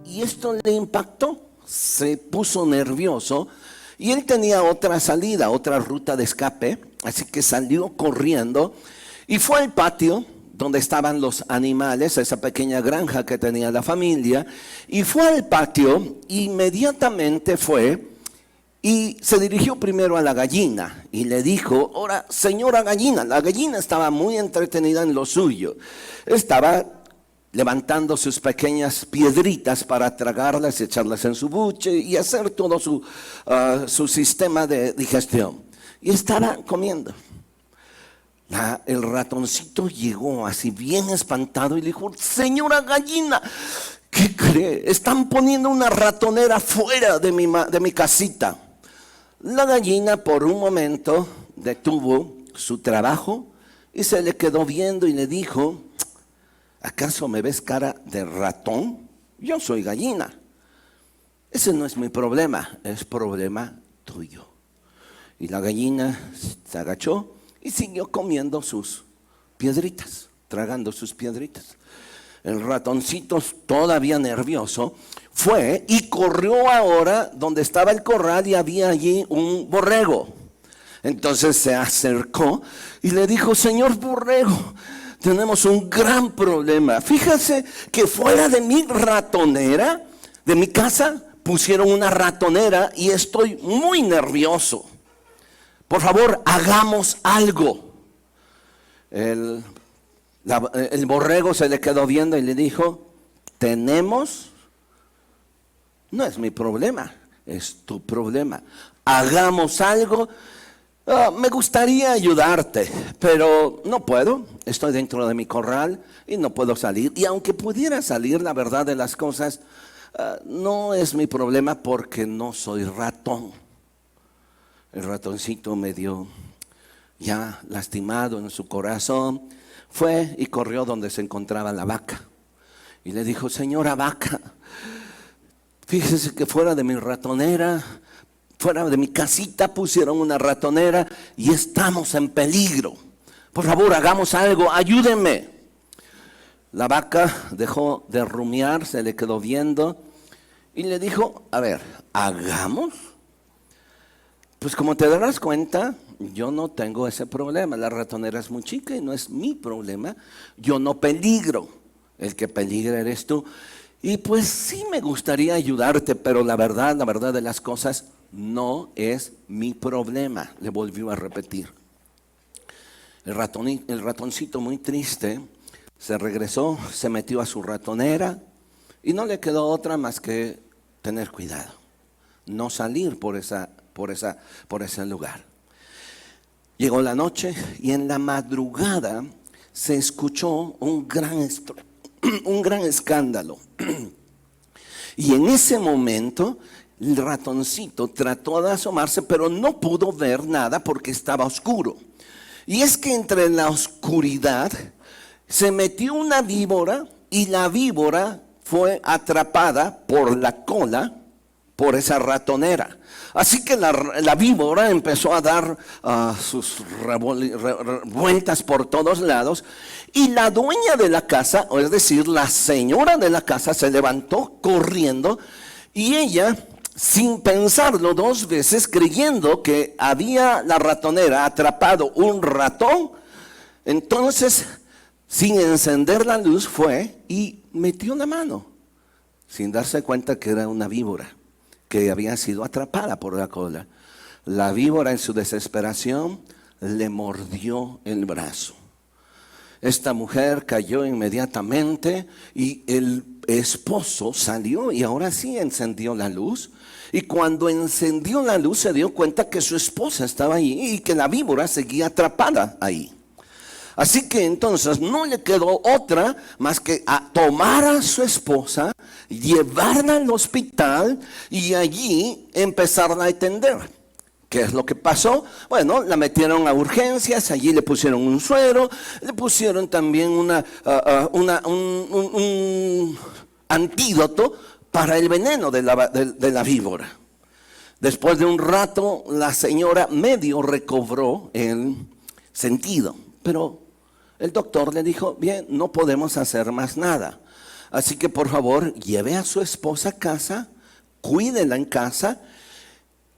y esto le impactó, se puso nervioso y él tenía otra salida, otra ruta de escape, así que salió corriendo y fue al patio donde estaban los animales, esa pequeña granja que tenía la familia, y fue al patio, inmediatamente fue y se dirigió primero a la gallina y le dijo: ahora, señora gallina. La gallina estaba muy entretenida en lo suyo, estaba levantando sus pequeñas piedritas para tragarlas y echarlas en su buche y hacer todo su sistema de digestión, y estaba comiendo. El ratoncito llegó así bien espantado y le dijo: señora gallina, ¿qué cree? Están poniendo una ratonera fuera de mi casita. La gallina por un momento detuvo su trabajo y se le quedó viendo y le dijo: ¿acaso me ves cara de ratón? Yo soy gallina. Ese no es mi problema, es problema tuyo. Y la gallina se agachó y siguió comiendo sus piedritas, tragando sus piedritas. El ratoncito, todavía nervioso, fue y corrió ahora donde estaba el corral y había allí un borrego. Entonces se acercó y le dijo: señor borrego, tenemos un gran problema. Fíjese que fuera de mi ratonera, de mi casa, pusieron una ratonera y estoy muy nervioso. Por favor, hagamos algo. El borrego se le quedó viendo y le dijo: no es mi problema, es tu problema. Hagamos algo. Me gustaría ayudarte, pero no puedo. Estoy dentro de mi corral y no puedo salir. Y aunque pudiera salir, la verdad de las cosas, no es mi problema porque no soy ratón. El ratoncito, medio ya lastimado en su corazón, fue y corrió donde se encontraba la vaca. Y le dijo: señora vaca, fíjese que fuera de mi ratonera, fuera de mi casita pusieron una ratonera y estamos en peligro. Por favor, hagamos algo, ayúdenme. La vaca dejó de rumiar, se le quedó viendo y le dijo: a ver, ¿hagamos? Pues como te darás cuenta, yo no tengo ese problema. La ratonera es muy chica y no es mi problema. Yo no peligro, el que peligra eres tú. Y pues sí me gustaría ayudarte, pero la verdad de las cosas, no es mi problema. Le volvió a repetir. El ratoncito, muy triste, se regresó, se metió a su ratonera y no le quedó otra más que tener cuidado, no salir por ese lugar. Llegó la noche y en la madrugada se escuchó un gran escándalo. Y en ese momento el ratoncito trató de asomarse, pero no pudo ver nada porque estaba oscuro. Y es que entre la oscuridad se metió una víbora y la víbora fue atrapada por la cola por esa ratonera. Así que la víbora empezó a dar sus vueltas por todos lados y la dueña de la casa, es decir, la señora de la casa, se levantó corriendo y ella, sin pensarlo dos veces, creyendo que había la ratonera atrapado un ratón, entonces, sin encender la luz, fue y metió la mano, sin darse cuenta que era una víbora que había sido atrapada por la cola. La víbora, en su desesperación, le mordió el brazo. Esta mujer cayó inmediatamente y el esposo salió y ahora sí encendió la luz. Y cuando encendió la luz se dio cuenta que su esposa estaba ahí y que la víbora seguía atrapada ahí. Así que entonces no le quedó otra más que a tomar a su esposa, llevarla al hospital y allí empezarla a atender. ¿Qué es lo que pasó? Bueno, la metieron a urgencias, allí le pusieron un suero, le pusieron también un antídoto para el veneno de la víbora. Después de un rato, la señora medio recobró el sentido, pero el doctor le dijo: bien, no podemos hacer más nada. Así que por favor, lleve a su esposa a casa, cuídela en casa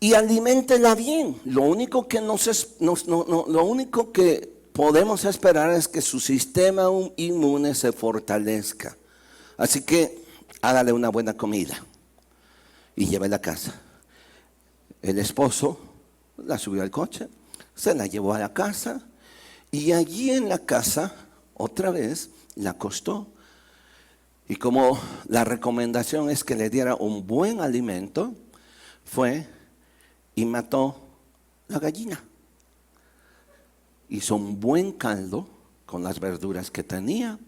y aliméntela bien. Lo único que lo único que podemos esperar es que su sistema inmune se fortalezca. Así que hágale una buena comida y llévela a casa. El esposo la subió al coche, se la llevó a la casa y allí en la casa otra vez la acostó. Y como la recomendación es que le diera un buen alimento, fue y mató la gallina. Hizo un buen caldo con las verduras que tenía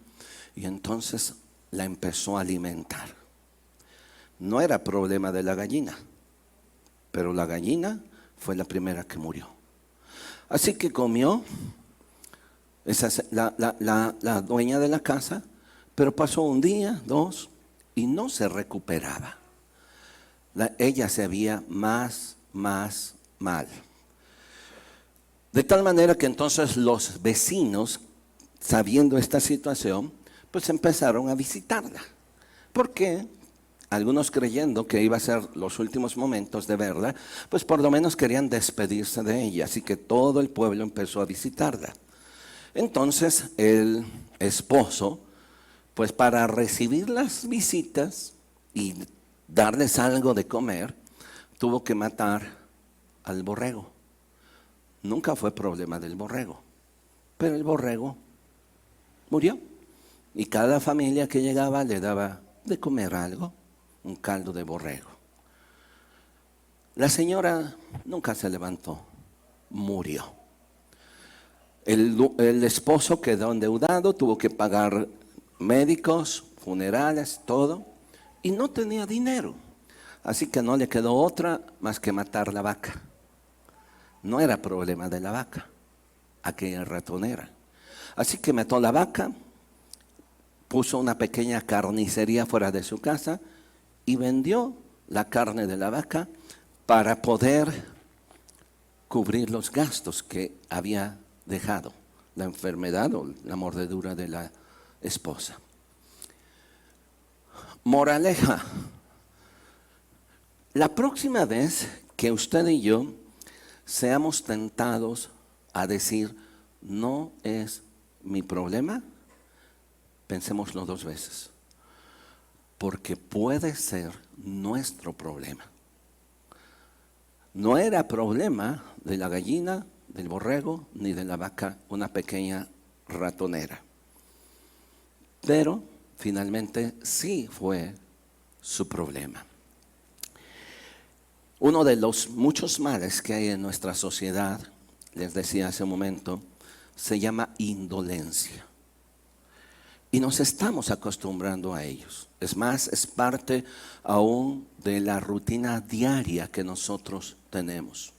y entonces la empezó a alimentar. No era problema de la gallina, pero la gallina fue la primera que murió. Así que comió la dueña de la casa, pero pasó un día, dos, y no se recuperaba. Ella se veía más mal. De tal manera que entonces los vecinos, sabiendo esta situación, pues empezaron a visitarla. ¿Por qué? Algunos creyendo que iba a ser los últimos momentos de verla, pues por lo menos querían despedirse de ella. Así que todo el pueblo empezó a visitarla. Entonces el esposo, pues para recibir las visitas y darles algo de comer, tuvo que matar al borrego. Nunca fue problema del borrego, pero el borrego murió. Y cada familia que llegaba le daba de comer algo, un caldo de borrego. La señora nunca se levantó, murió. El esposo quedó endeudado, tuvo que pagar médicos, funerales, todo, y no tenía dinero. Así que no le quedó otra más que matar la vaca. No era problema de la vaca, aquella ratonera. Así que mató la vaca, puso una pequeña carnicería fuera de su casa y vendió la carne de la vaca para poder cubrir los gastos que había dejado, la enfermedad o la mordedura de la esposa. Moraleja: la próxima vez que usted y yo seamos tentados a decir, no es mi problema, pensémoslo dos veces, porque puede ser nuestro problema. No era problema de la gallina, del borrego, ni de la vaca, una pequeña ratonera. Pero finalmente sí fue su problema. Uno de los muchos males que hay en nuestra sociedad, les decía hace un momento, se llama indolencia. Y nos estamos acostumbrando a ellos. Es más, es parte aún de la rutina diaria que nosotros tenemos.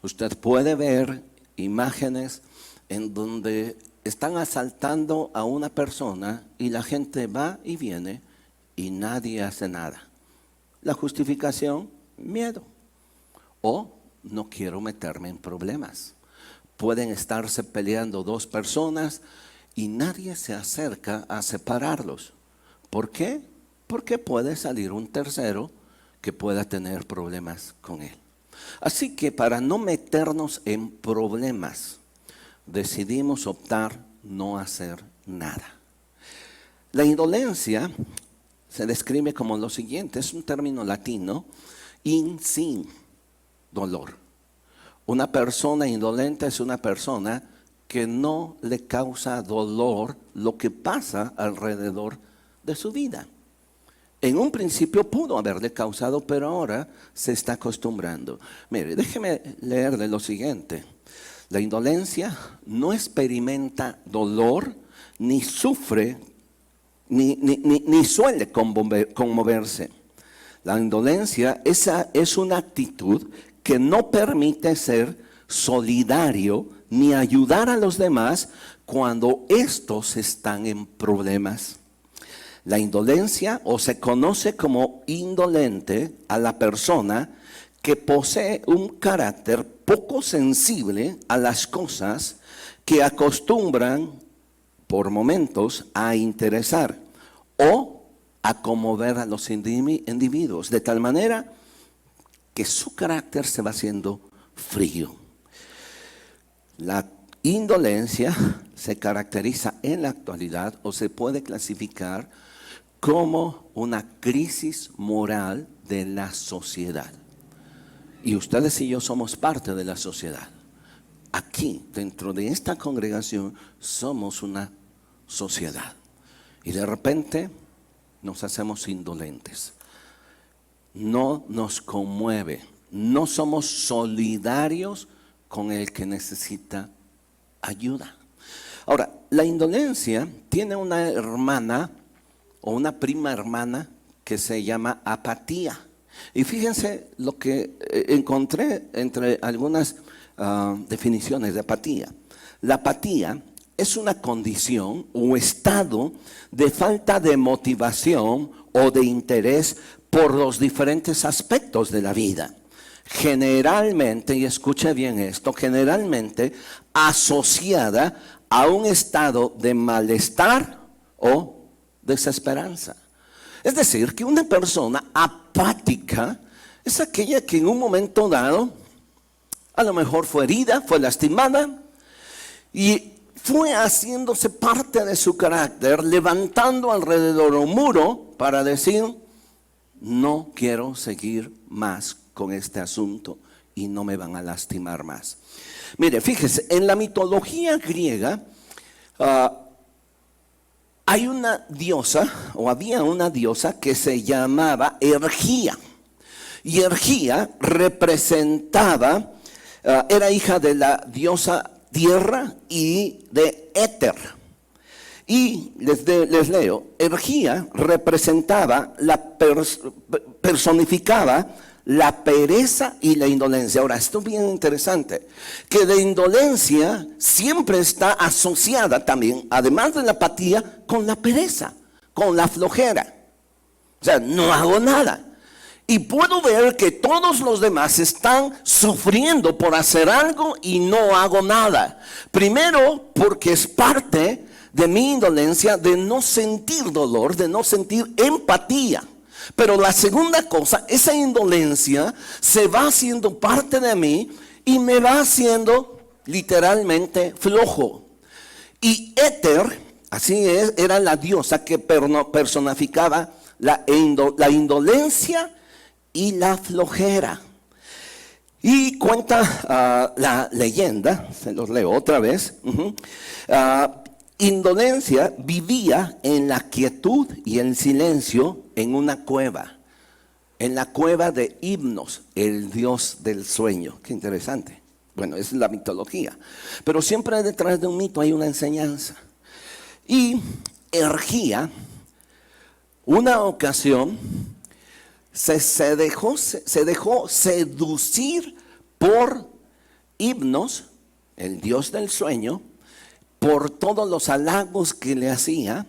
Usted puede ver imágenes en donde están asaltando a una persona y la gente va y viene y nadie hace nada. La justificación: miedo. O no quiero meterme en problemas. Pueden estarse peleando dos personas y nadie se acerca a separarlos. ¿Por qué? Porque puede salir un tercero que pueda tener problemas con él. Así que para no meternos en problemas, decidimos optar no hacer nada. La indolencia se describe como lo siguiente, es un término latino: sin dolor. Una persona indolente es una persona que no le causa dolor lo que pasa alrededor de su vida. En un principio pudo haberle causado, pero ahora se está acostumbrando. Mire, déjeme leerle lo siguiente. La indolencia no experimenta dolor, ni sufre, ni suele conmoverse. La indolencia es una actitud que no permite ser solidario ni ayudar a los demás cuando estos están en problemas. La indolencia, o se conoce como indolente, a la persona que posee un carácter poco sensible a las cosas que acostumbran por momentos a interesar, o a conmover a los individuos, de tal manera que su carácter se va haciendo frío. La indolencia se caracteriza en la actualidad o se puede clasificar como una crisis moral de la sociedad. Y ustedes y yo somos parte de la sociedad. Aquí, dentro de esta congregación, somos una sociedad. Y de repente nos hacemos indolentes. No nos conmueve. No somos solidarios con el que necesita ayuda. Ahora, la indolencia tiene una hermana o una prima hermana que se llama apatía. Y fíjense lo que encontré entre algunas definiciones de apatía. La apatía es una condición o estado de falta de motivación o de interés por los diferentes aspectos de la vida. Generalmente, y escuche bien esto, generalmente asociada a un estado de malestar o desesperanza. Es decir, que una persona apática es aquella que en un momento dado a lo mejor fue herida, fue lastimada y fue haciéndose parte de su carácter, levantando alrededor un muro para decir: no quiero seguir más con este asunto y no me van a lastimar más. Mire, fíjese, en la mitología griega hay una diosa, o había una diosa que se llamaba Ergía. Y Ergía representaba, era hija de la diosa Tierra y de Éter. Y les leo, Ergía representaba, personificaba la pereza y la indolencia. Ahora, esto es bien interesante, que la indolencia siempre está asociada también, además de la apatía, con la pereza, con la flojera. O sea, no hago nada. Y puedo ver que todos los demás están sufriendo por hacer algo y no hago nada. Primero, porque es parte de mi indolencia de no sentir dolor, de no sentir empatía. Pero la segunda cosa, esa indolencia se va haciendo parte de mí y me va haciendo literalmente flojo. Y Éter, así es, era la diosa que personificaba la indolencia y la flojera. Y cuenta la leyenda, se los leo otra vez. Indolencia vivía en la quietud y el silencio en una cueva, en la cueva de Hipnos, el dios del sueño. Qué interesante. Bueno, esa es la mitología. Pero siempre detrás de un mito hay una enseñanza. Y Ergía, una ocasión, se dejó seducir por Hipnos, el dios del sueño, por todos los halagos que le hacía,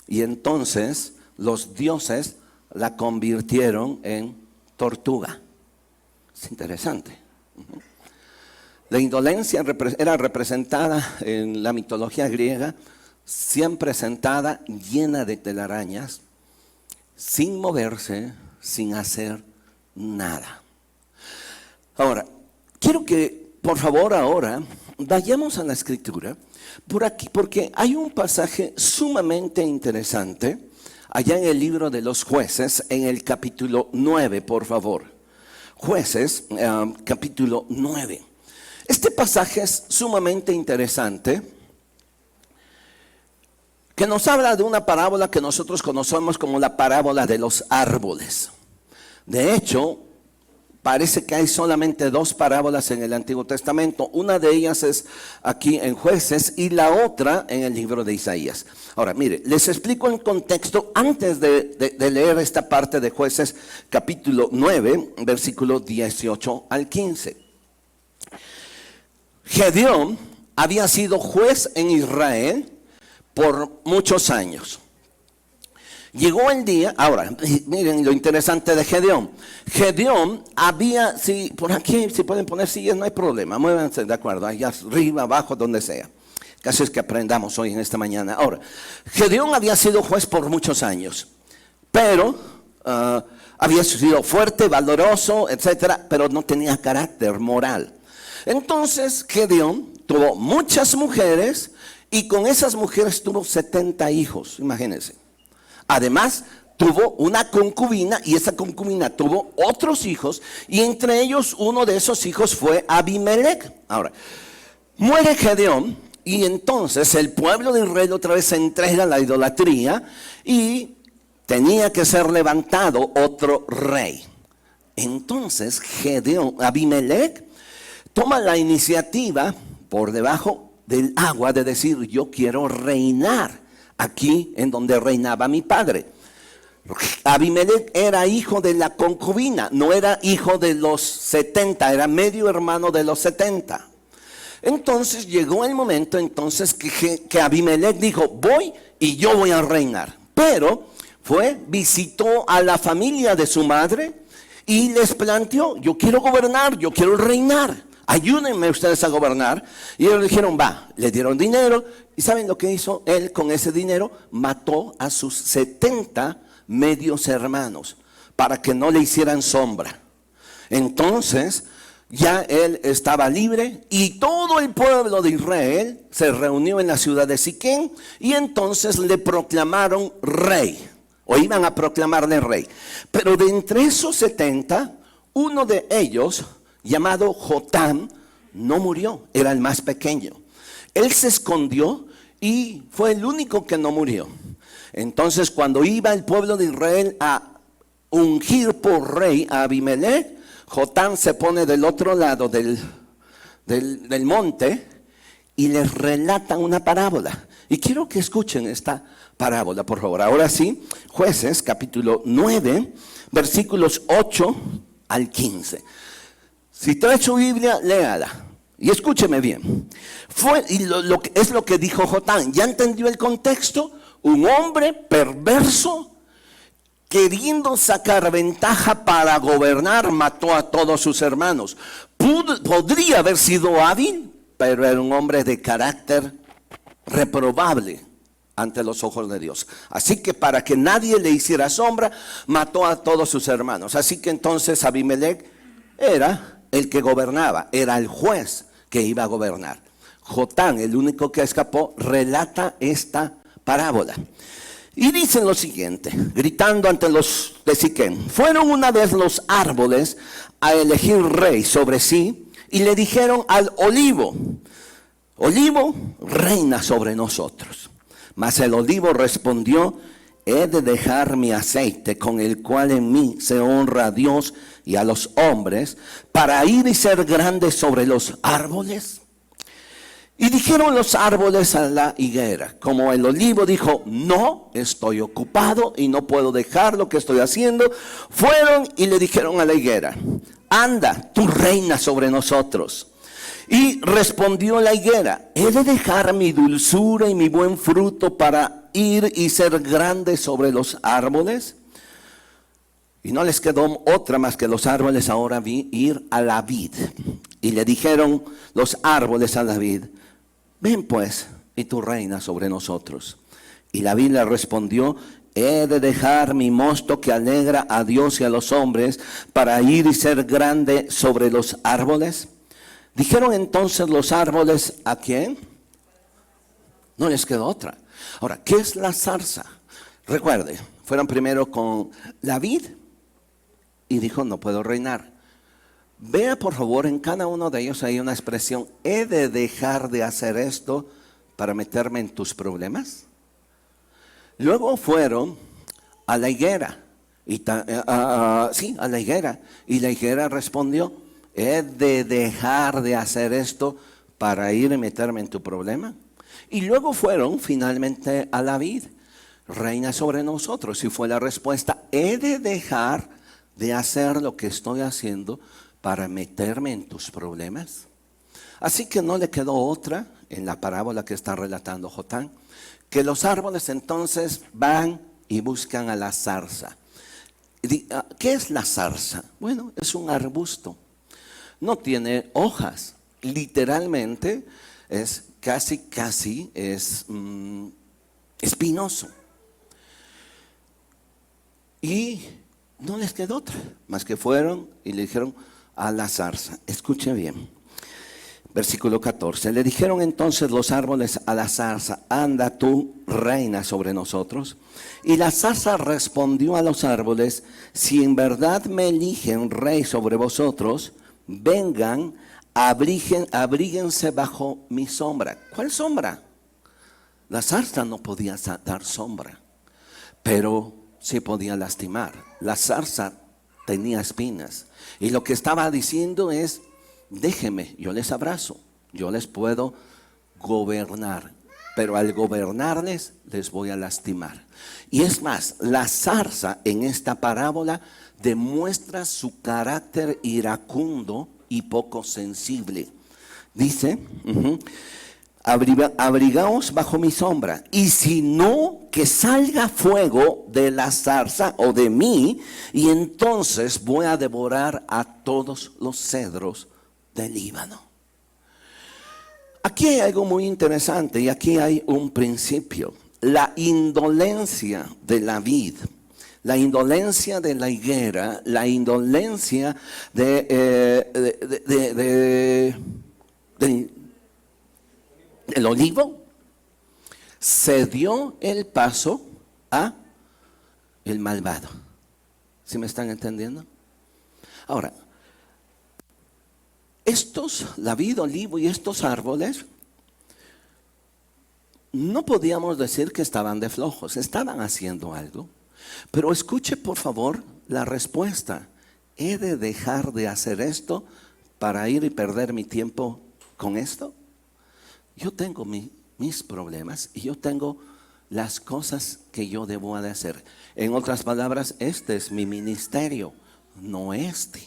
y entonces los dioses la convirtieron en tortuga. Es interesante. La indolencia era representada en la mitología griega, siempre sentada, llena de telarañas, sin moverse, sin hacer nada. Ahora, quiero que por favor ahora vayamos a la escritura por aquí, porque hay un pasaje sumamente interesante allá en el libro de los Jueces, en el capítulo 9, por favor. Jueces, capítulo 9. Este pasaje es sumamente interesante, que nos habla de una parábola que nosotros conocemos como la parábola de los árboles. De hecho, parece que hay solamente dos parábolas en el Antiguo Testamento. Una de ellas es aquí en Jueces y la otra en el libro de Isaías. Ahora, mire, les explico en contexto antes de leer esta parte de Jueces, capítulo 9, versículo 18 al 15. Gedeón había sido juez en Israel por muchos años. Llegó el día, ahora, miren lo interesante de Gedeón. Gedeón había, si por aquí se pueden poner sillas, no hay problema, muévanse, de acuerdo, allá arriba, abajo, donde sea. Caso es que aprendamos hoy en esta mañana. Ahora, Gedeón había sido juez por muchos años, pero había sido fuerte, valoroso, etcétera, pero no tenía carácter moral. Entonces Gedeón tuvo muchas mujeres y con esas mujeres tuvo 70 hijos, imagínense. Además, tuvo una concubina y esa concubina tuvo otros hijos y entre ellos uno de esos hijos fue Abimelech. Ahora, muere Gedeón y entonces el pueblo de Israel otra vez se entrega a la idolatría y tenía que ser levantado otro rey. Entonces Abimelech toma la iniciativa por debajo del agua de decir: yo quiero reinar aquí en donde reinaba mi padre. Abimelech era hijo de la concubina, no era hijo de los 70, era medio hermano de los 70. Entonces llegó el momento que Abimelech dijo: voy y yo voy a reinar. Pero visitó a la familia de su madre y les planteó: yo quiero gobernar, yo quiero reinar, ayúdenme ustedes a gobernar. Y ellos le dijeron: va. Le dieron dinero y ¿saben lo que hizo él con ese dinero? Mató a sus 70 medios hermanos para que no le hicieran sombra. Entonces ya él estaba libre y todo el pueblo de Israel se reunió en la ciudad de Siquem y entonces le proclamaron rey, o iban a proclamarle rey. Pero de entre esos 70, uno de ellos, llamado Jotam, no murió, era el más pequeño. Él se escondió y fue el único que no murió. Entonces cuando iba el pueblo de Israel a ungir por rey a Abimelech, Jotam se pone del otro lado del monte y les relata una parábola. Y quiero que escuchen esta parábola, por favor. Ahora sí, Jueces, capítulo 9, versículos 8 al 15. Si trae su Biblia, léala. Y escúcheme bien. Es lo que dijo Jotam. ¿Ya entendió el contexto? Un hombre perverso, queriendo sacar ventaja para gobernar, mató a todos sus hermanos. Podría haber sido hábil, pero era un hombre de carácter reprobable ante los ojos de Dios. Así que para que nadie le hiciera sombra, mató a todos sus hermanos. Así que entonces Abimelech era el que gobernaba, era el juez que iba a gobernar. Jotam, el único que escapó, relata esta parábola. Y dicen lo siguiente, gritando ante los de Siquem: fueron una vez los árboles a elegir rey sobre sí y le dijeron al olivo: olivo, reina sobre nosotros. Mas el olivo respondió: he de dejar mi aceite, con el cual en mí se honra a Dios y a los hombres, para ir y ser grande sobre los árboles. Y dijeron los árboles a la higuera, como el olivo dijo: no, estoy ocupado y no puedo dejar lo que estoy haciendo, fueron y le dijeron a la higuera: anda, tú reina sobre nosotros. Y respondió la higuera: he de dejar mi dulzura y mi buen fruto para ir y ser grande sobre los árboles. Y no les quedó otra más que los árboles ahora ir a la vid. Y le dijeron los árboles a la vid: ven pues, y tú reina sobre nosotros. Y la vid le respondió: he de dejar mi mosto que alegra a Dios y a los hombres, para ir y ser grande sobre los árboles. Dijeron entonces los árboles: ¿a quién? No les quedó otra. Ahora, ¿qué es la zarza? Recuerde, fueron primero con la vid y dijo: no puedo reinar. Vea por favor, en cada uno de ellos hay una expresión: he de dejar de hacer esto para meterme en tus problemas. Luego fueron a la higuera, a la higuera, y la higuera respondió: he de dejar de hacer esto para ir y meterme en tu problema. Y luego fueron finalmente a la vid: reina sobre nosotros. Y fue la respuesta: he de dejar de hacer lo que estoy haciendo para meterme en tus problemas. Así que no le quedó otra en la parábola que está relatando Jotam, que los árboles entonces van y buscan a la zarza. ¿Qué es la zarza? Bueno, es un arbusto. No tiene hojas. Literalmente es casi espinoso. Y no les quedó otra, más que fueron y le dijeron a la zarza. Escuche bien, versículo 14. Le dijeron entonces los árboles a la zarza: anda tú, reina sobre nosotros. Y la zarza respondió a los árboles: si en verdad me eligen rey sobre vosotros, vengan, abríguense bajo mi sombra. ¿Cuál sombra? La zarza no podía dar sombra, pero sí podía lastimar. La zarza tenía espinas. Y lo que estaba diciendo es: déjenme, yo les abrazo, yo les puedo gobernar, pero al gobernarles les voy a lastimar. Y es más, la zarza en esta parábola demuestra su carácter iracundo y poco sensible. Dice, abrigaos bajo mi sombra, y si no, que salga fuego de la zarza o de mí, y entonces voy a devorar a todos los cedros del Líbano. Aquí hay algo muy interesante y aquí hay un principio. La indolencia de la vid, la indolencia de la higuera, la indolencia del olivo, cedió el paso a el malvado. ¿Sí me están entendiendo? Ahora, la vid, olivo y estos árboles, no podíamos decir que estaban de flojos, estaban haciendo algo. Pero escuche por favor la respuesta: ¿he de dejar de hacer esto para ir y perder mi tiempo con esto? Yo tengo mis problemas y yo tengo las cosas que yo debo de hacer. En otras palabras, este es mi ministerio, no este.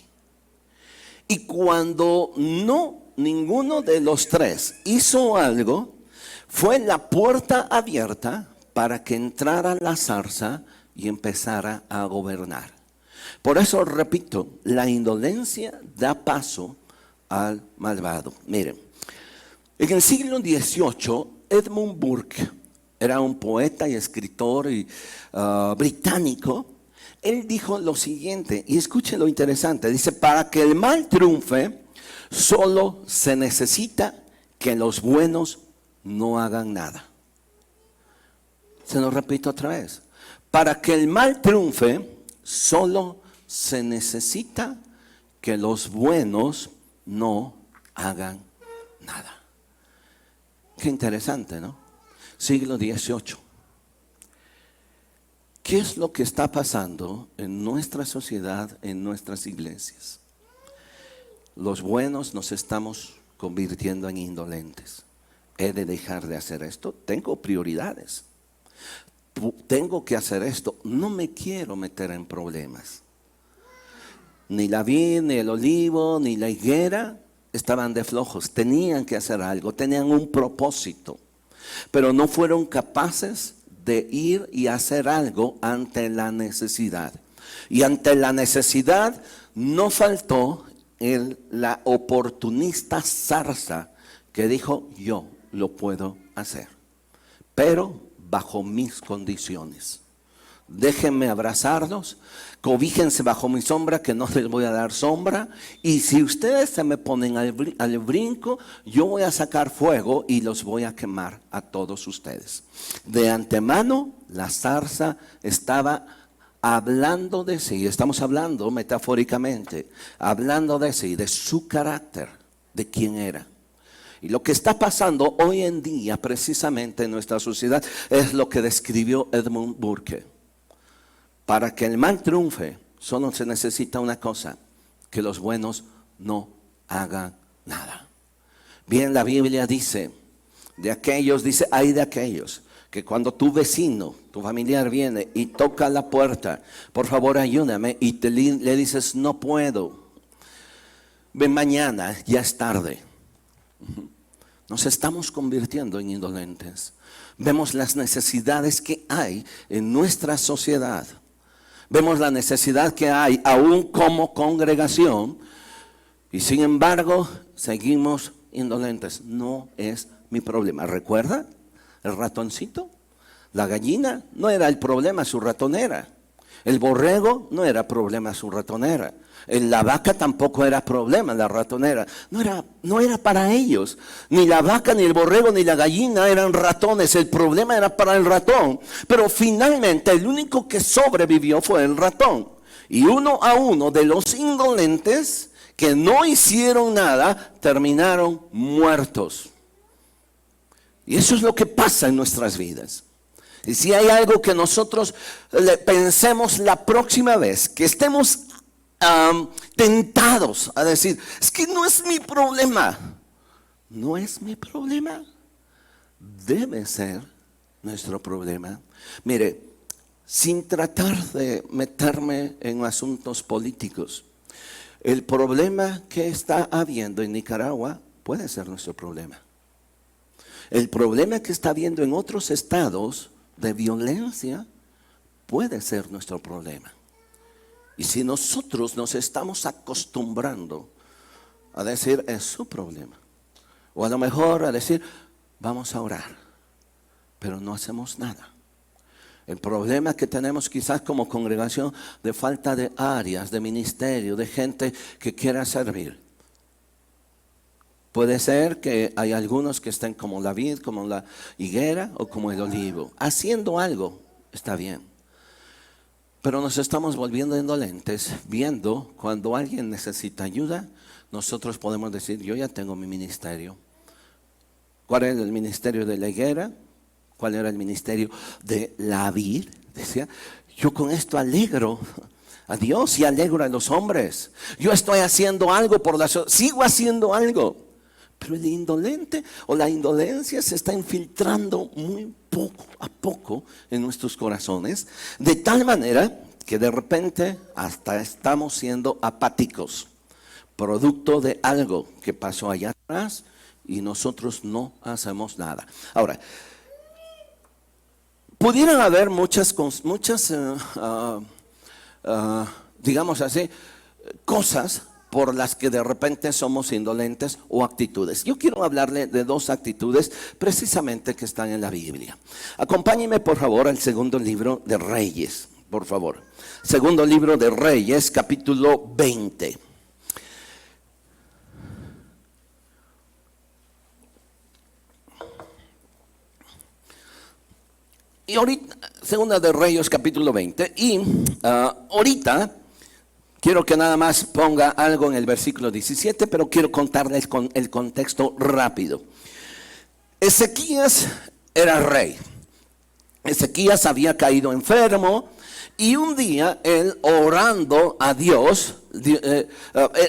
Y cuando ninguno de los tres hizo algo, fue la puerta abierta para que entrara la zarza y empezara a gobernar. Por eso repito, la indolencia da paso al malvado. Miren, en el siglo XVIII, Edmund Burke era un poeta y escritor británico. Él dijo lo siguiente, y escuchen lo interesante. Dice: para que el mal triunfe, solo se necesita que los buenos no hagan nada. Se lo repito otra vez. Para que el mal triunfe, solo se necesita que los buenos no hagan nada. Qué interesante, ¿no? Siglo XVIII. ¿Qué es lo que está pasando en nuestra sociedad, en nuestras iglesias? Los buenos nos estamos convirtiendo en indolentes. ¿He de dejar de hacer esto? Tengo prioridades. Tengo que hacer esto. No me quiero meter en problemas. Ni la vid, ni el olivo, ni la higuera estaban de flojos. Tenían que hacer algo, tenían un propósito. Pero no fueron capaces de ir y hacer algo ante la necesidad. Y ante la necesidad no faltó la oportunista zarza que dijo: yo lo puedo hacer, pero bajo mis condiciones. Déjenme abrazarlos, cobíjense bajo mi sombra, que no les voy a dar sombra. Y si ustedes se me ponen al brinco, yo voy a sacar fuego y los voy a quemar a todos ustedes. De antemano, la zarza estaba hablando de sí. Estamos hablando metafóricamente, hablando de sí, de su carácter, de quién era. Y lo que está pasando hoy en día precisamente en nuestra sociedad es lo que describió Edmund Burke. Para que el mal triunfe, solo se necesita una cosa: que los buenos no hagan nada. Bien, la Biblia dice, hay de aquellos que cuando tu vecino, tu familiar viene y toca la puerta: por favor ayúdame, y le dices: no puedo, ven mañana, ya es tarde. Nos estamos convirtiendo en indolentes. Vemos las necesidades que hay en nuestra sociedad. Vemos la necesidad que hay aún como congregación, y sin embargo seguimos indolentes. No es mi problema. ¿Recuerda el ratoncito? La gallina no era el problema, su ratonera. El borrego no era problema su ratonera. La vaca tampoco era problema, la ratonera. No era para ellos. Ni la vaca, ni el borrego, ni la gallina eran ratones. El problema era para el ratón. Pero finalmente el único que sobrevivió fue el ratón. Y uno a uno de los indolentes que no hicieron nada, terminaron muertos. Y eso es lo que pasa en nuestras vidas. Y si hay algo que nosotros pensemos la próxima vez, que estemos tentados a decir, es que no es mi problema. No es mi problema. Debe ser nuestro problema. Mire, sin tratar de meterme en asuntos políticos, el problema que está habiendo en Nicaragua puede ser nuestro problema. El problema que está habiendo en otros estados de violencia puede ser nuestro problema. Y si nosotros nos estamos acostumbrando a decir es su problema, o a lo mejor a decir vamos a orar, pero no hacemos nada. El problema que tenemos quizás como congregación de falta de áreas, de ministerio, de gente que quiera servir. Puede ser que hay algunos que estén como la vid, como la higuera o como el olivo. Haciendo algo está bien. Pero nos estamos volviendo indolentes, viendo cuando alguien necesita ayuda, nosotros podemos decir, yo ya tengo mi ministerio. ¿Cuál era el ministerio de la higuera? ¿Cuál era el ministerio de la vid? Decía, yo con esto alegro a Dios y alegro a los hombres. Yo estoy haciendo algo por sigo haciendo algo. Pero el indolente o la indolencia se está infiltrando muy poco a poco en nuestros corazones, de tal manera que de repente hasta estamos siendo apáticos, producto de algo que pasó allá atrás y nosotros no hacemos nada. Ahora, pudieran haber muchas digamos así, cosas por las que de repente somos indolentes o actitudes. Yo quiero hablarle de dos actitudes precisamente que están en la Biblia. Acompáñeme por favor al segundo libro de Reyes, por favor. Segundo libro de Reyes, capítulo 20. Y ahorita, segunda de Reyes, capítulo 20. Y ahorita quiero que nada más ponga algo en el versículo 17, pero quiero contarles con el contexto rápido. Ezequías era rey. Ezequías había caído enfermo y un día él orando a Dios,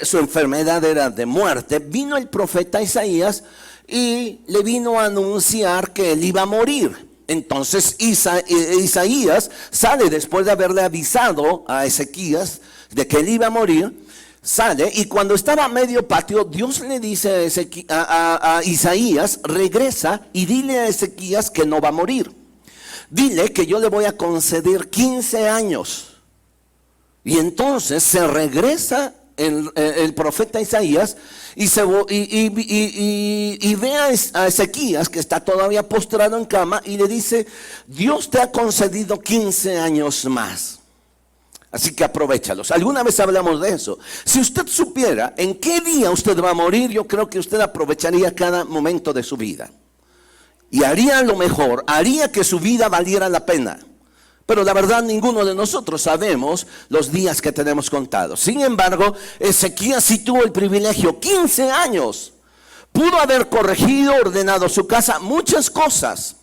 su enfermedad era de muerte, vino el profeta Isaías y le vino a anunciar que él iba a morir. Entonces Isaías sale después de haberle avisado a Ezequías de que él iba a morir, sale y cuando estaba a medio patio, Dios le dice a Isaías, regresa y dile a Ezequías que no va a morir. Dile que yo le voy a conceder 15 años. Y entonces se regresa el profeta Isaías y ve a Ezequías que está todavía postrado en cama y le dice, Dios te ha concedido 15 años más. Así que aprovéchalos. Alguna vez hablamos de eso. Si usted supiera en qué día usted va a morir, yo creo que usted aprovecharía cada momento de su vida. Y haría lo mejor, haría que su vida valiera la pena. Pero la verdad ninguno de nosotros sabemos los días que tenemos contados. Sin embargo, Ezequías sí tuvo el privilegio, 15 años. Pudo haber corregido, ordenado su casa, muchas cosas.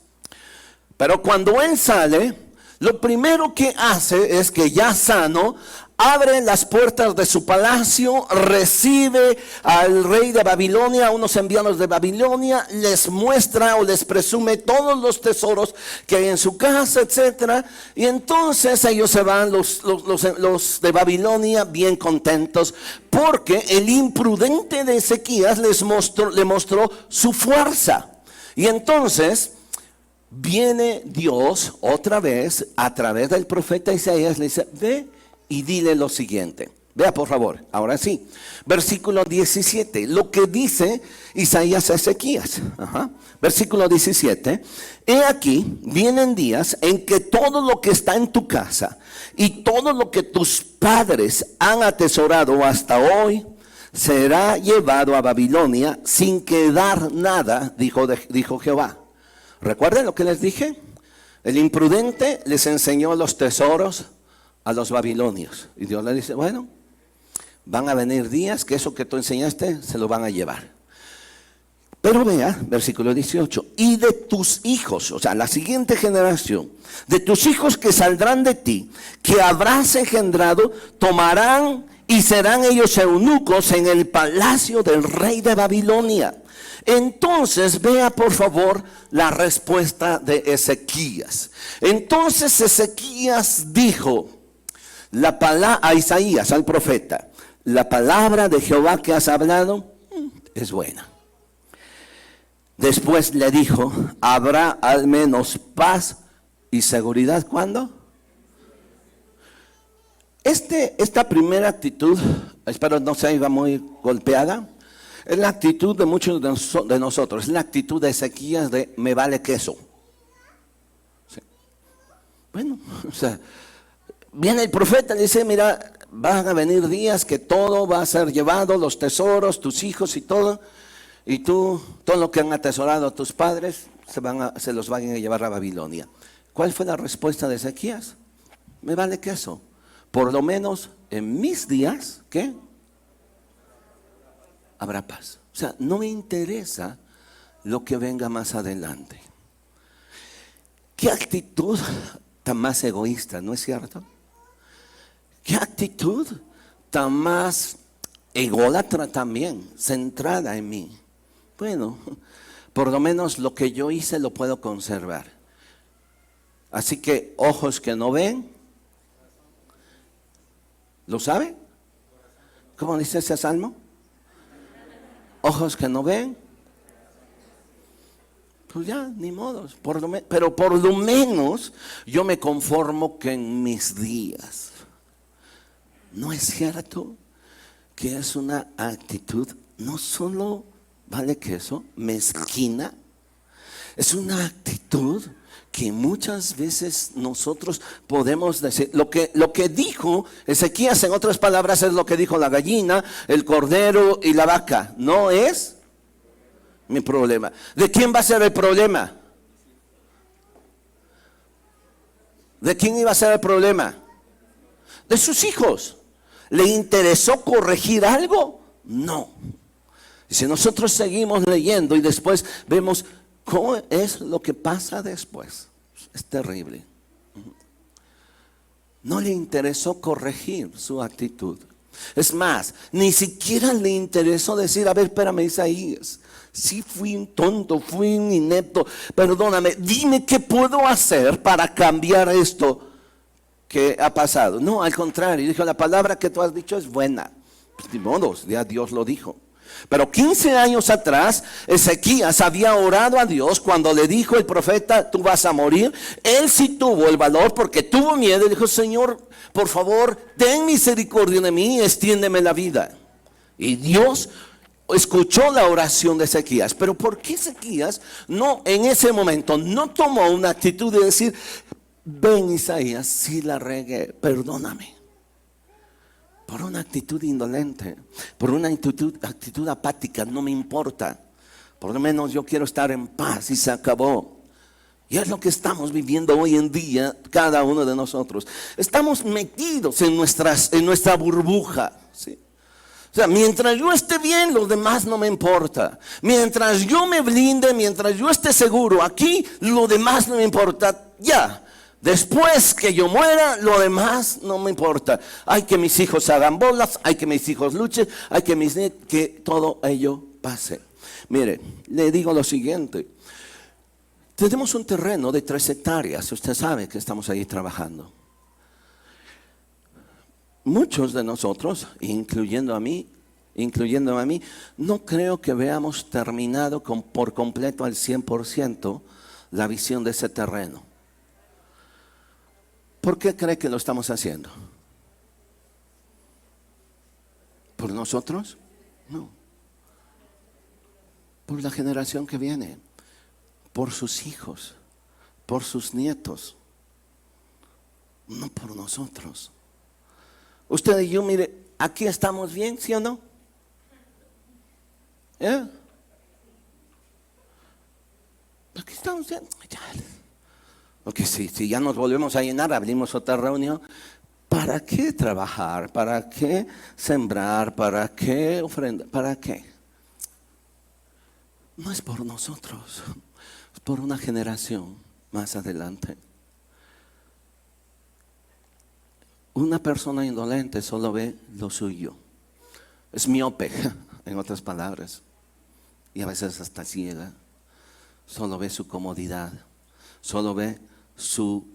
Pero cuando él sale, lo primero que hace es que ya sano, abre las puertas de su palacio, recibe al rey de Babilonia, a unos enviados de Babilonia, les muestra o les presume todos los tesoros que hay en su casa, etcétera. Y entonces ellos se van, los de Babilonia, bien contentos, porque el imprudente de Ezequías le mostró su fuerza. Y entonces viene Dios otra vez a través del profeta Isaías, le dice, ve y dile lo siguiente. Vea por favor, ahora sí. Versículo 17, lo que dice Isaías a Ezequías. Versículo 17. He aquí, vienen días en que todo lo que está en tu casa y todo lo que tus padres han atesorado hasta hoy será llevado a Babilonia sin quedar nada, dijo Jehová. ¿Recuerden lo que les dije? El imprudente les enseñó los tesoros a los babilonios. Y Dios le dice, bueno, van a venir días que eso que tú enseñaste se lo van a llevar. Pero vea, versículo 18, y de tus hijos, o sea, la siguiente generación, de tus hijos que saldrán de ti, que habrás engendrado, tomarán y serán ellos eunucos en el palacio del rey de Babilonia. Entonces vea por favor la respuesta de Ezequías. Entonces Ezequías dijo a Isaías, al profeta, la palabra de Jehová que has hablado es buena. Después le dijo, habrá al menos paz y seguridad. ¿Cuándo? Esta primera actitud, espero no se iba muy golpeada, es la actitud de muchos de nosotros, es la actitud de Ezequías de me vale queso. Sí. Bueno, o sea, viene el profeta y dice, mira, van a venir días que todo va a ser llevado, los tesoros, tus hijos y todo. Y tú, todo lo que han atesorado tus padres, se los van a llevar a Babilonia. ¿Cuál fue la respuesta de Ezequías? Me vale queso. Por lo menos en mis días, ¿qué? Habrá paz. O sea, no me interesa lo que venga más adelante. ¿Qué actitud tan más egoísta, no es cierto? ¿Qué actitud tan más ególatra también, centrada en mí? Bueno, por lo menos lo que yo hice lo puedo conservar. Así que ojos que no ven, ¿lo sabe? ¿Cómo dice ese salmo? Ojos que no ven, pues ya, ni modo. Pero por lo menos yo me conformo que en mis días. ¿No es cierto que es una actitud no solo vale queso, mezquina? Es una actitud que muchas veces nosotros podemos decir, lo que dijo Ezequías en otras palabras es lo que dijo la gallina, el cordero y la vaca. No es mi problema. ¿De quién va a ser el problema? ¿De quién iba a ser el problema? De sus hijos. ¿Le interesó corregir algo? No. Y si nosotros seguimos leyendo y después vemos cómo es lo que pasa después, es terrible. No le interesó corregir su actitud. Es más, ni siquiera le interesó decir, a ver, espérame, Isaías, sí fui un tonto, fui un inepto, perdóname, dime qué puedo hacer para cambiar esto que ha pasado. No, al contrario, dijo, la palabra que tú has dicho es buena. Pues, de modos, ya Dios lo dijo. Pero 15 años atrás, Ezequías había orado a Dios cuando le dijo el profeta, tú vas a morir. Él sí tuvo el valor porque tuvo miedo y dijo, Señor, por favor, ten misericordia de mí y extiéndeme la vida. Y Dios escuchó la oración de Ezequías. Pero ¿por qué Ezequías no en ese momento no tomó una actitud de decir, ven Isaías, sí la regué, perdóname? Por una actitud indolente, por una actitud apática, no me importa. Por lo menos yo quiero estar en paz y se acabó. Y es lo que estamos viviendo hoy en día, cada uno de nosotros. Estamos metidos en nuestra burbuja, ¿sí? O sea, mientras yo esté bien, lo demás no me importa. Mientras yo me blinde, mientras yo esté seguro aquí, lo demás no me importa. Ya. Después que yo muera, lo demás no me importa. Hay que mis hijos hagan bolas, hay que mis hijos luchen, hay que todo ello pase. Mire, le digo lo siguiente. Tenemos un terreno de 3 hectáreas. Usted sabe que estamos ahí trabajando. Muchos de nosotros, incluyendo a mí, no creo que veamos terminado por completo al 100% la visión de ese terreno. ¿Por qué cree que lo estamos haciendo? ¿Por nosotros? No. Por la generación que viene, por sus hijos, por sus nietos, no por nosotros. Usted y yo, mire, aquí estamos bien, ¿sí o no? Aquí estamos bien. Porque si ya nos volvemos a llenar, abrimos otra reunión. ¿Para qué trabajar? ¿Para qué sembrar? ¿Para qué ofrendar? ¿Para qué? No es por nosotros, es por una generación más adelante. Una persona indolente solo ve lo suyo. Es miope, en otras palabras. Y a veces hasta ciega. Solo ve su comodidad. Solo ve su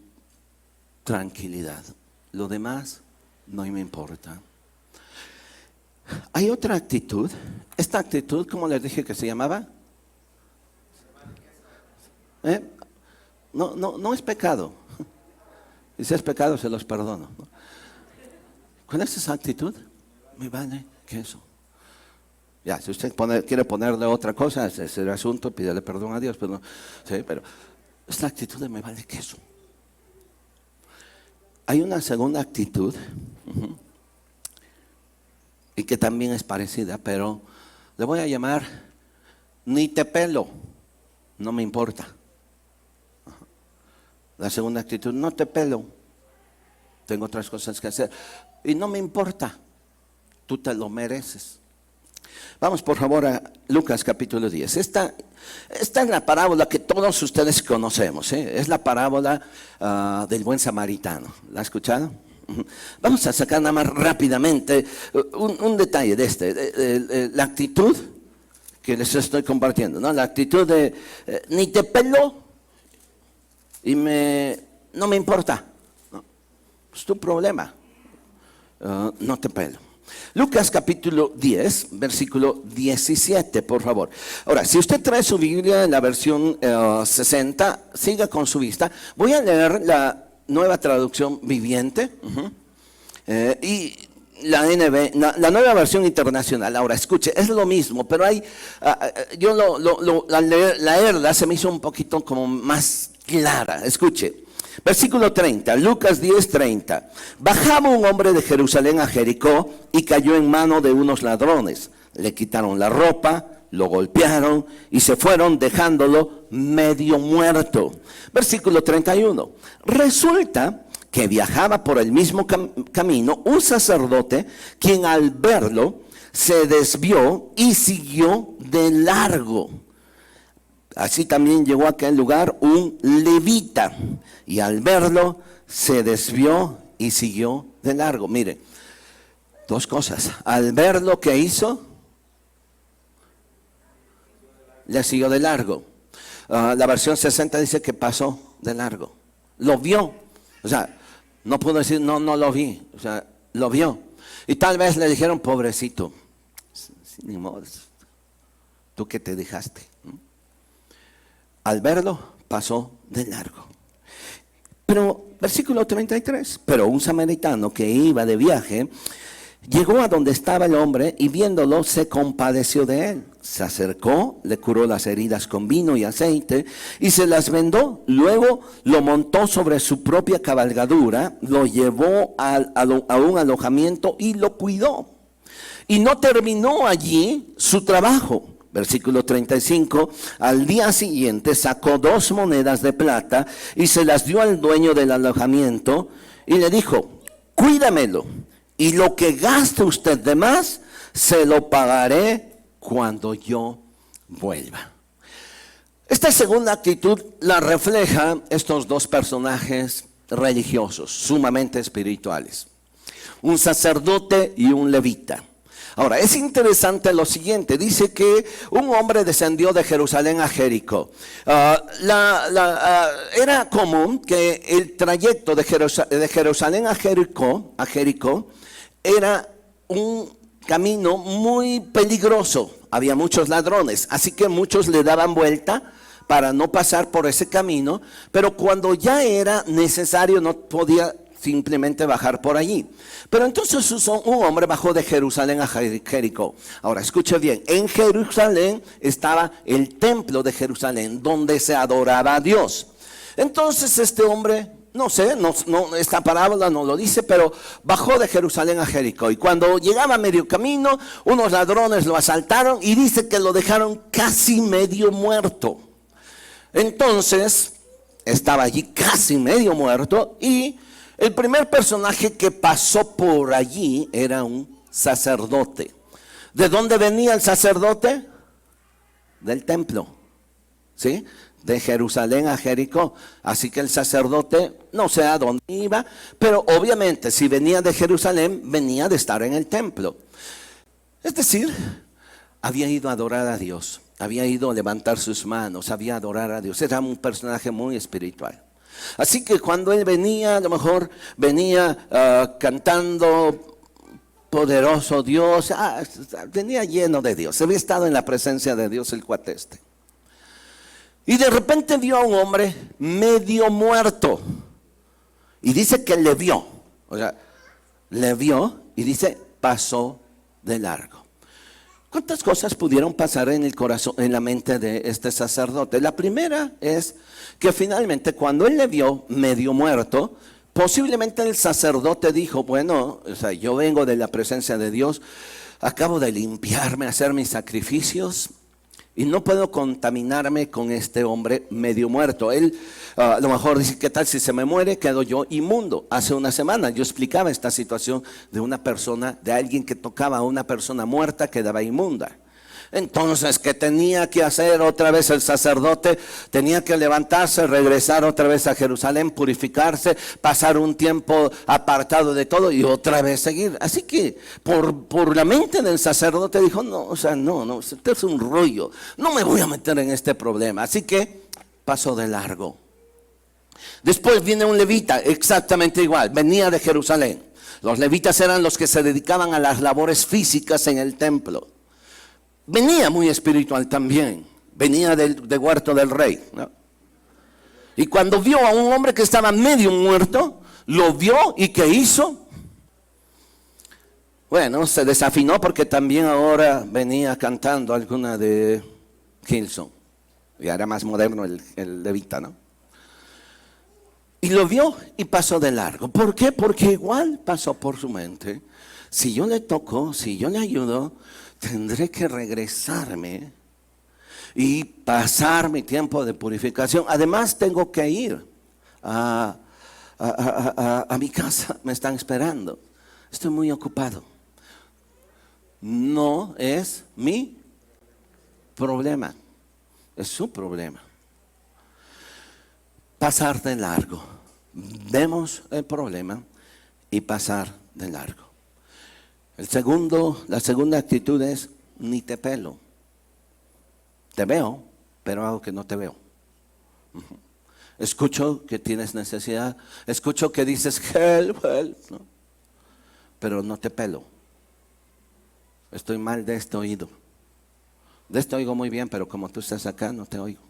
tranquilidad. Lo demás no me importa. Hay otra actitud. Esta actitud, ¿cómo les dije que se llamaba? No es pecado. Y si es pecado, se los perdono. ¿Cuál es esa actitud? Me vale queso. Ya, si usted quiere ponerle otra cosa, ese es el asunto, pídele perdón a Dios. Pero, no, sí, pero esta actitud de me vale queso. Hay una segunda actitud, y que también es parecida, pero le voy a llamar ni te pelo, no me importa. La segunda actitud, no te pelo, tengo otras cosas que hacer y no me importa, tú te lo mereces. Vamos por favor a Lucas capítulo 10. Esta es la parábola que todos ustedes conocemos, ¿eh? Es la parábola del buen samaritano. ¿La ha escuchado? Vamos a sacar nada más rápidamente un detalle de la actitud que les estoy compartiendo, ¿no? La actitud de ni te pelo y no me importa, ¿no? Es tu problema, no te pelo. Lucas capítulo 10, versículo 17, por favor. Ahora, si usted trae su Biblia en la versión 60, siga con su vista. Voy a leer la nueva traducción viviente y la nueva versión internacional. Ahora, escuche, es lo mismo, pero hay, al leerla se me hizo un poquito como más clara. Escuche. Versículo 30, Lucas 10, 30. Bajaba un hombre de Jerusalén a Jericó y cayó en mano de unos ladrones. Le quitaron la ropa, lo golpearon y se fueron dejándolo medio muerto. Versículo 31. Resulta que viajaba por el mismo camino un sacerdote, quien al verlo se desvió y siguió de largo. Así también llegó a aquel lugar un levita, y al verlo se desvió y siguió de largo. Mire, dos cosas. Al verlo, ¿qué hizo? Le siguió de largo. La versión 60 dice que pasó de largo. Lo vio. O sea, no pudo decir no lo vi. O sea, lo vio. Y tal vez le dijeron, pobrecito, ni modo, tú que te dejaste. Al verlo, pasó de largo. Pero, versículo 33, pero un samaritano que iba de viaje, llegó a donde estaba el hombre y viéndolo se compadeció de él. Se acercó, le curó las heridas con vino y aceite y se las vendó. Luego lo montó sobre su propia cabalgadura, lo llevó a un alojamiento y lo cuidó. Y no terminó allí su trabajo. Versículo 35, al día siguiente sacó 2 monedas de plata y se las dio al dueño del alojamiento y le dijo, cuídamelo y lo que gaste usted de más se lo pagaré cuando yo vuelva. Esta segunda actitud la refleja estos dos personajes religiosos, sumamente espirituales, un sacerdote y un levita. Ahora, es interesante lo siguiente, dice que un hombre descendió de Jerusalén a Jericó. Era común que el trayecto de Jerusalén a Jericó era un camino muy peligroso, había muchos ladrones, así que muchos le daban vuelta para no pasar por ese camino, pero cuando ya era necesario, no podía simplemente bajar por allí. Pero entonces un hombre bajó de Jerusalén a Jericó. Ahora, escuche bien, en Jerusalén estaba el templo de Jerusalén, donde se adoraba a Dios. Entonces este hombre, no sé, esta parábola no lo dice, pero bajó de Jerusalén a Jericó. Y cuando llegaba a medio camino, unos ladrones lo asaltaron y dice que lo dejaron casi medio muerto. Entonces, estaba allí casi medio muerto y el primer personaje que pasó por allí era un sacerdote. ¿De dónde venía el sacerdote? Del templo, ¿sí? De Jerusalén a Jericó. Así que el sacerdote no sé a dónde iba, pero obviamente si venía de Jerusalén, venía de estar en el templo. Es decir, había ido a adorar a Dios, había ido a levantar sus manos, había adorar a Dios. Era un personaje muy espiritual. Así que cuando él venía, a lo mejor venía cantando poderoso Dios, venía lleno de Dios, había estado en la presencia de Dios el cuate este. Y de repente vio a un hombre medio muerto. Y dice que le vio. O sea, le vio y dice, pasó de largo. ¿Cuántas cosas pudieron pasar en el corazón, en la mente de este sacerdote? La primera es que finalmente cuando él le vio medio muerto, posiblemente el sacerdote dijo, bueno, o sea, yo vengo de la presencia de Dios, acabo de limpiarme, hacer mis sacrificios, y no puedo contaminarme con este hombre medio muerto. Él a lo mejor dice, ¿qué tal si se me muere? Quedo yo inmundo. Hace una semana yo explicaba esta situación de una persona, de alguien que tocaba a una persona muerta, quedaba inmunda. Entonces, ¿qué tenía que hacer otra vez el sacerdote? Tenía que levantarse, regresar otra vez a Jerusalén, purificarse, pasar un tiempo apartado de todo y otra vez seguir. Así que por la mente del sacerdote dijo, no, o sea, no, esto es un rollo, no me voy a meter en este problema. Así que pasó de largo. Después viene un levita, exactamente igual, venía de Jerusalén. Los levitas eran los que se dedicaban a las labores físicas en el templo. Venía muy espiritual también, venía del huerto del rey, ¿no? Y cuando vio a un hombre que estaba medio muerto, lo vio y ¿qué hizo? Bueno, se desafinó porque también ahora venía cantando alguna de Hillsong. Ya era más moderno el levita, ¿no? Y lo vio y pasó de largo. ¿Por qué? Porque igual pasó por su mente. Si yo le toco, si yo le ayudo, tendré que regresarme y pasar mi tiempo de purificación. Además tengo que ir a mi casa, me están esperando. Estoy muy ocupado. No es mi problema, es su problema. Pasar de largo. Vemos el problema y pasar de largo. La segunda actitud es, ni te pelo. Te veo, pero hago que no te veo. Escucho que tienes necesidad, escucho que dices, help, ¿no? Pero no te pelo. Estoy mal de este oído. De este oigo muy bien, pero como tú estás acá, no te oigo.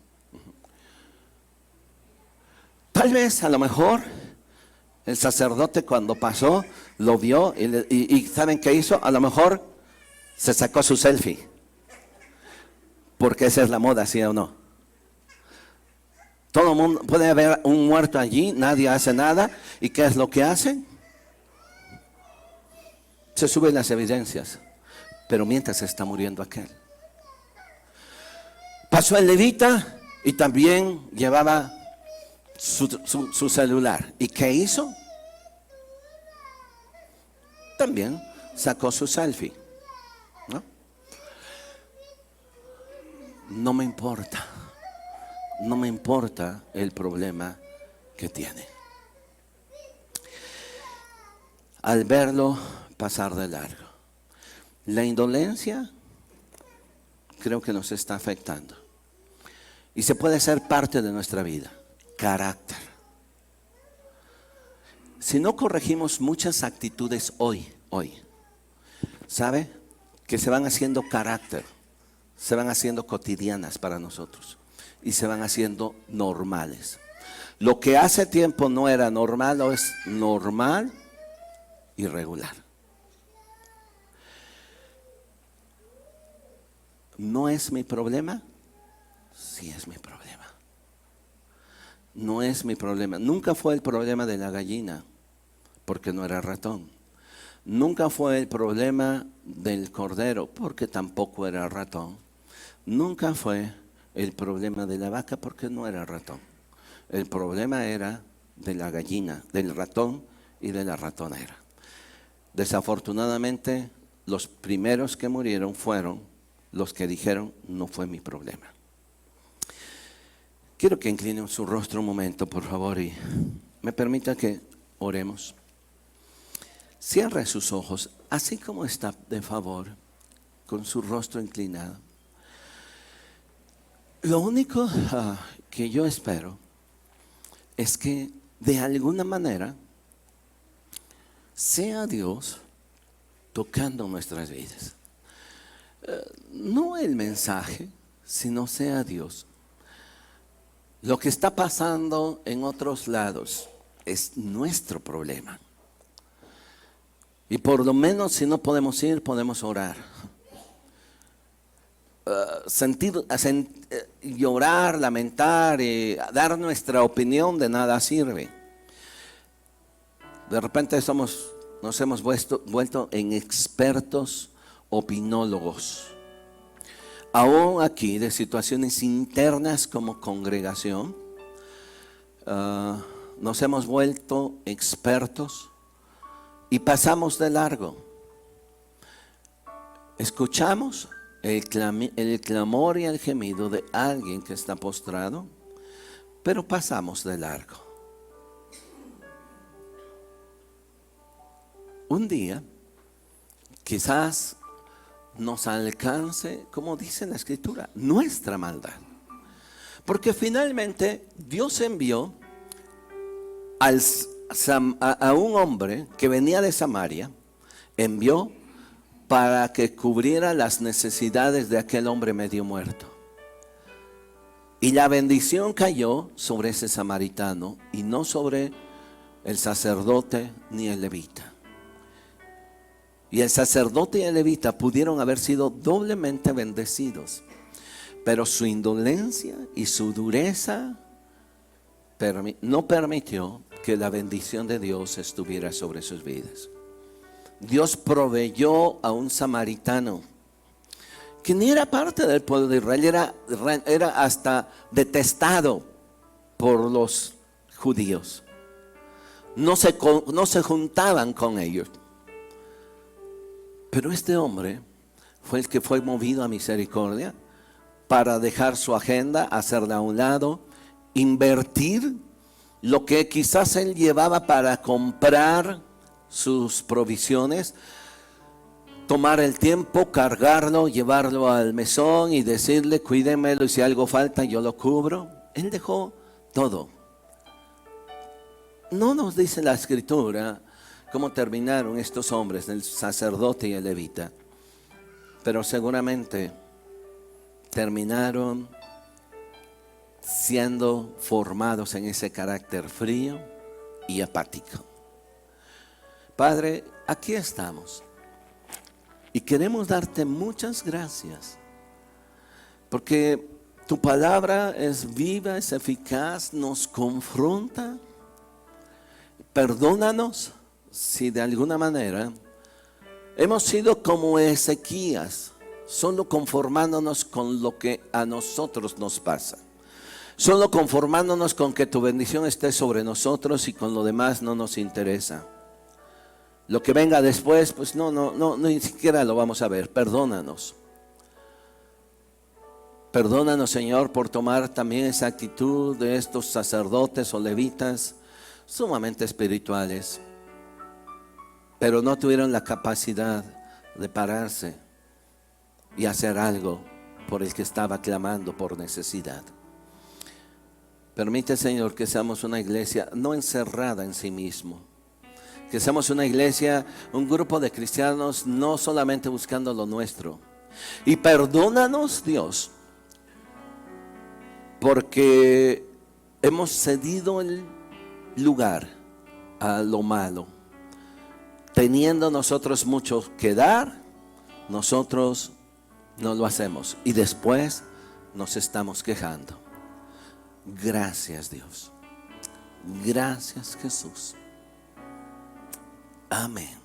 Tal vez, a lo mejor, el sacerdote cuando pasó, lo vio y ¿saben qué hizo? A lo mejor se sacó su selfie. Porque esa es la moda, ¿sí o no? Todo el mundo, puede haber un muerto allí, nadie hace nada. ¿Y qué es lo que hacen? Se suben las evidencias. Pero mientras está muriendo aquel. Pasó el levita y también llevaba su celular. ¿Y qué hizo? También sacó su selfie. No me importa. No me importa el problema que tiene. Al verlo pasar de largo. La indolencia creo que nos está afectando. Y se puede ser parte de nuestra vida. Carácter. Si no corregimos muchas actitudes hoy, ¿sabe? Que se van haciendo carácter, se van haciendo cotidianas para nosotros y se van haciendo normales. Lo que hace tiempo no era normal, o es normal y regular. ¿No es mi problema? Sí es mi problema. No es mi problema. Nunca fue el problema de la gallina, porque no era ratón. Nunca fue el problema del cordero, porque tampoco era ratón. Nunca fue el problema de la vaca, porque no era ratón. El problema era de la gallina, del ratón y de la ratonera. Desafortunadamente, los primeros que murieron fueron los que dijeron, no fue mi problema. Quiero que inclinen su rostro un momento, por favor, y me permita que oremos. Cierre sus ojos, así como está de favor, con su rostro inclinado. Lo único que yo espero es que de alguna manera sea Dios tocando nuestras vidas. No el mensaje, sino sea Dios. Lo que está pasando en otros lados es nuestro problema. Y por lo menos si no podemos ir, podemos orar. Llorar, lamentar, dar nuestra opinión de nada sirve. De repente nos hemos vuelto en expertos opinólogos. Aún aquí de situaciones internas como congregación, nos hemos vuelto expertos y pasamos de largo. Escuchamos el clamor y el gemido de alguien que está postrado, pero pasamos de largo. Un día, quizás nos alcance, como dice la Escritura, nuestra maldad. Porque finalmente Dios envió a un hombre que venía de Samaria, envió para que cubriera las necesidades de aquel hombre medio muerto. Y la bendición cayó sobre ese samaritano y no sobre el sacerdote ni el levita. Y el sacerdote y el levita pudieron haber sido doblemente bendecidos, pero su indolencia y su dureza no permitió que la bendición de Dios estuviera sobre sus vidas. Dios proveyó a un samaritano que ni era parte del pueblo de Israel, era hasta detestado por los judíos. No se juntaban con ellos. Pero este hombre fue el que fue movido a misericordia para dejar su agenda, hacerla a un lado, invertir lo que quizás él llevaba para comprar sus provisiones, tomar el tiempo, cargarlo, llevarlo al mesón y decirle, cuídemelo y si algo falta yo lo cubro. Él dejó todo. No nos dice la Escritura cómo terminaron estos hombres, el sacerdote y el levita, pero seguramente terminaron siendo formados en ese carácter frío y apático. Padre, aquí estamos y queremos darte muchas gracias porque tu palabra es viva, es eficaz, nos confronta. Perdónanos si de alguna manera hemos sido como Ezequías, solo conformándonos con lo que a nosotros nos pasa, solo conformándonos con que tu bendición esté sobre nosotros y con lo demás no nos interesa. Lo que venga después, pues no, ni siquiera lo vamos a ver. Perdónanos. Perdónanos, Señor, por tomar también esa actitud de estos sacerdotes o levitas sumamente espirituales, pero no tuvieron la capacidad de pararse y hacer algo por el que estaba clamando por necesidad. Permite, Señor, que seamos una iglesia no encerrada en sí mismo, que seamos una iglesia, un grupo de cristianos no solamente buscando lo nuestro. Y perdónanos, Dios, porque hemos cedido el lugar a lo malo. Teniendo nosotros mucho que dar, nosotros no lo hacemos. Y después nos estamos quejando. Gracias, Dios. Gracias, Jesús. Amén.